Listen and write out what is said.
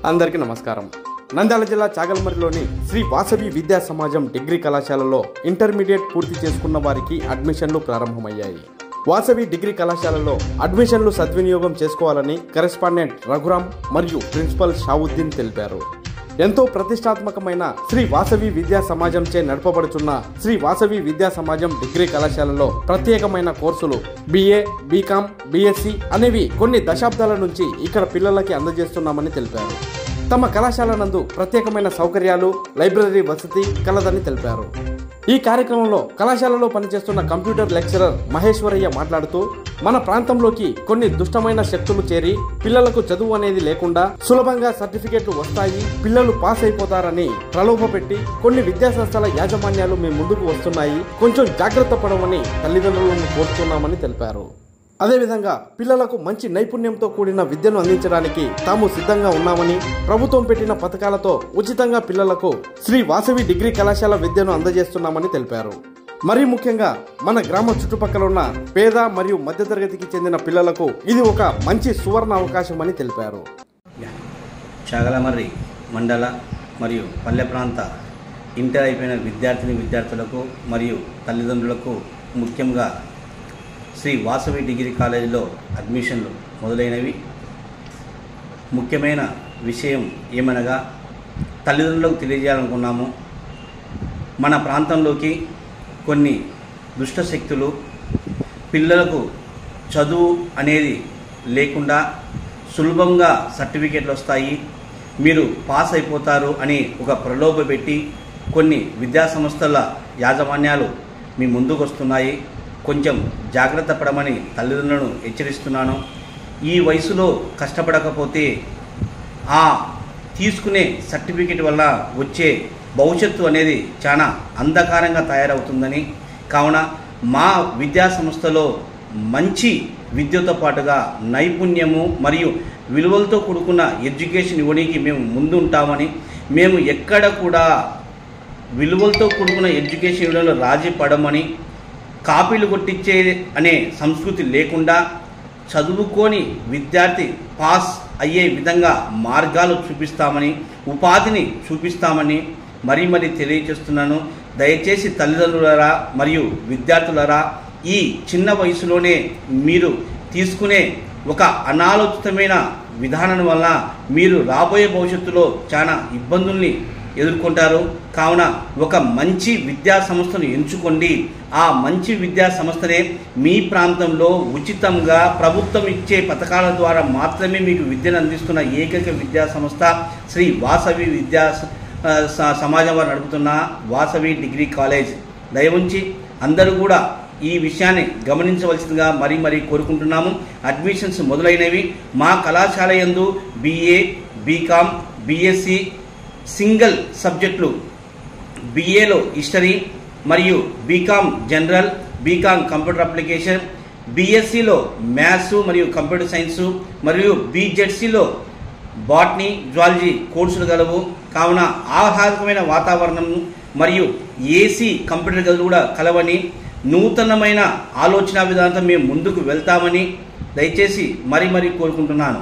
అందరికీ నమస్కారం. నంద్యాల జిల్లా చాగల్మరిలోని శ్రీ వాసవి విద్యా సమాజం డిగ్రీ కళాశాలలో ఇంటర్మీడియట్ పూర్తి చేసుకున్న వారికి అడ్మిషన్లు ప్రారంభమయ్యాయి. వాసవి డిగ్రీ కళాశాలలో అడ్మిషన్లు సద్వినియోగం చేసుకోవాలని కరెస్పాండెంట్ రఘురాం మరియు ప్రిన్సిపల్ షావుద్దీన్ తెలిపారు. ఎంతో ప్రతిష్టాత్మకమైన శ్రీ వాసవి విద్యా సమాజంచే నడపబడుచున్న శ్రీ వాసవి విద్యా సమాజం డిగ్రీ కళాశాలలో ప్రత్యేకమైన కోర్సులు BA, BCom, BSc అనేవి కొన్ని దశాబ్దాల నుంచి ఇక్కడ పిల్లలకి అందజేస్తున్నామని తెలిపారు. తమ కళాశాల నందు ప్రత్యేకమైన సౌకర్యాలు, లైబ్రరీ వసతి కలదని తెలిపారు. ఈ కార్యక్రమంలో కళాశాలలో పనిచేస్తున్న కంప్యూటర్ లెక్చరర్ మహేశ్వరయ్య మాట్లాడుతూ, మన ప్రాంతంలోకి కొన్ని దుష్టమైన శక్తులు చేరి పిల్లలకు చదువు అనేది లేకుండా సులభంగా సర్టిఫికెట్లు వస్తాయి, పిల్లలు పాస్ అయిపోతారని ప్రలోభపెట్టి కొన్ని విద్యాసంస్థల యాజమాన్యాలు మీ ముందుకు వస్తున్నాయి, కొంచెం జాగ్రత్త పడమని తల్లిదండ్రులను కోరుతున్నామని తెలిపారు. అదేవిధంగా పిల్లలకు మంచి నైపుణ్యంతో కూడిన విద్యను అందించడానికి తాము సిద్ధంగా ఉన్నామని, ప్రభుత్వం పెట్టిన పథకాలతో ఉచితంగా పిల్లలకు శ్రీ వాసవి డిగ్రీ కళాశాల విద్యను అందజేస్తున్నామని తెలిపారు. మరీ ముఖ్యంగా మన గ్రామ చుట్టుపక్కల ఉన్న పేద మరియు మధ్యతరగతికి చెందిన పిల్లలకు ఇది ఒక మంచి సువర్ణ అవకాశం అని తెలిపారు. చాగలమర్రి మండల మరియు పల్లె ప్రాంత ఇంటర్ అయిపోయిన విద్యార్థులకు మరియు తల్లిదండ్రులకు ముఖ్యంగా శ్రీ వాసవి డిగ్రీ కాలేజీలో అడ్మిషన్లు మొదలైనవి. ముఖ్యమైన విషయం ఏమనగా తల్లిదండ్రులకు తెలియజేయాలనుకున్నాము. మన ప్రాంతంలోకి కొన్ని దుష్టశక్తులు పిల్లలకు చదువు అనేది లేకుండా సులభంగా సర్టిఫికేట్లు వస్తాయి, మీరు పాస్ అయిపోతారు అని ఒక ప్రలోభ పెట్టి కొన్ని విద్యాసంస్థల యాజమాన్యాలు మీ ముందుకు వస్తున్నాయి. కొంచెం జాగ్రత్త పడమని తల్లిదండ్రులను హెచ్చరిస్తున్నాను. ఈ వయసులో కష్టపడకపోతే ఆ తీసుకునే సర్టిఫికేట్ వల్ల వచ్చే భవిష్యత్తు అనేది చాలా అంధకారంగా తయారవుతుందని, కావున మా విద్యా సంస్థలో మంచి విద్యతో పాటుగా నైపుణ్యము మరియు విలువలతో కూడుకున్న ఎడ్యుకేషన్ ఇవ్వడానికి మేము ముందుంటామని, మేము ఎక్కడ కూడా విలువలతో కూడుకున్న ఎడ్యుకేషన్ ఇవ్వడంలో రాజీ పడమని, కాపీలు కొట్టించే అనే సంస్కృతి లేకుండా చదువుకొని విద్యార్థి పాస్ అయ్యే విధంగా మార్గాలు చూపిస్తామని, ఉపాధిని చూపిస్తామని మరీ తెలియజేస్తున్నాను. దయచేసి తల్లిదండ్రులరా మరియు విద్యార్థులరా, ఈ చిన్న వయసులోనే మీరు తీసుకునే ఒక అనాలోచితమైన విధానం వల్ల మీరు రాబోయే భవిష్యత్తులో చాలా ఇబ్బందుల్ని ఎదుర్కొంటారు. కావున ఒక మంచి విద్యా సంస్థను ఎంచుకోండి. ఆ మంచి విద్యా సంస్థనే మీ ప్రాంతంలో ఉచితంగా ప్రభుత్వం ఇచ్చే పథకాల ద్వారా మాత్రమే మీకు విద్యను అందిస్తున్న ఏకైక విద్యా సంస్థ శ్రీ వాసవి విద్యా సమాజం వారు నడుపుతున్న వాసవి డిగ్రీ కాలేజ్. దయవుంచి అందరూ కూడా ఈ విషయాన్ని గమనించవలసిందిగా మరీ కోరుకుంటున్నాము. అడ్మిషన్స్ మొదలైనవి. మా కళాశాల యందు BA, BCom, BSc సింగిల్ సబ్జెక్టులు, BAలో హిస్టరీ మరియు BCom general, BCom computer application, BScలో మ్యాథ్స్ మరియు కంప్యూటర్ సైన్స్ మరియు BZCలో బాటనీ, జువాలజీ కోర్సులు గలవు. కావున ఆహ్లాదకరమైన వాతావరణం మరియు AC కంప్యూటర్ గదులు కూడా కలవని, నూతనమైన ఆలోచన విధానంతో మేము ముందుకు వెళ్తామని దయచేసి మరీ కోరుకుంటున్నాను.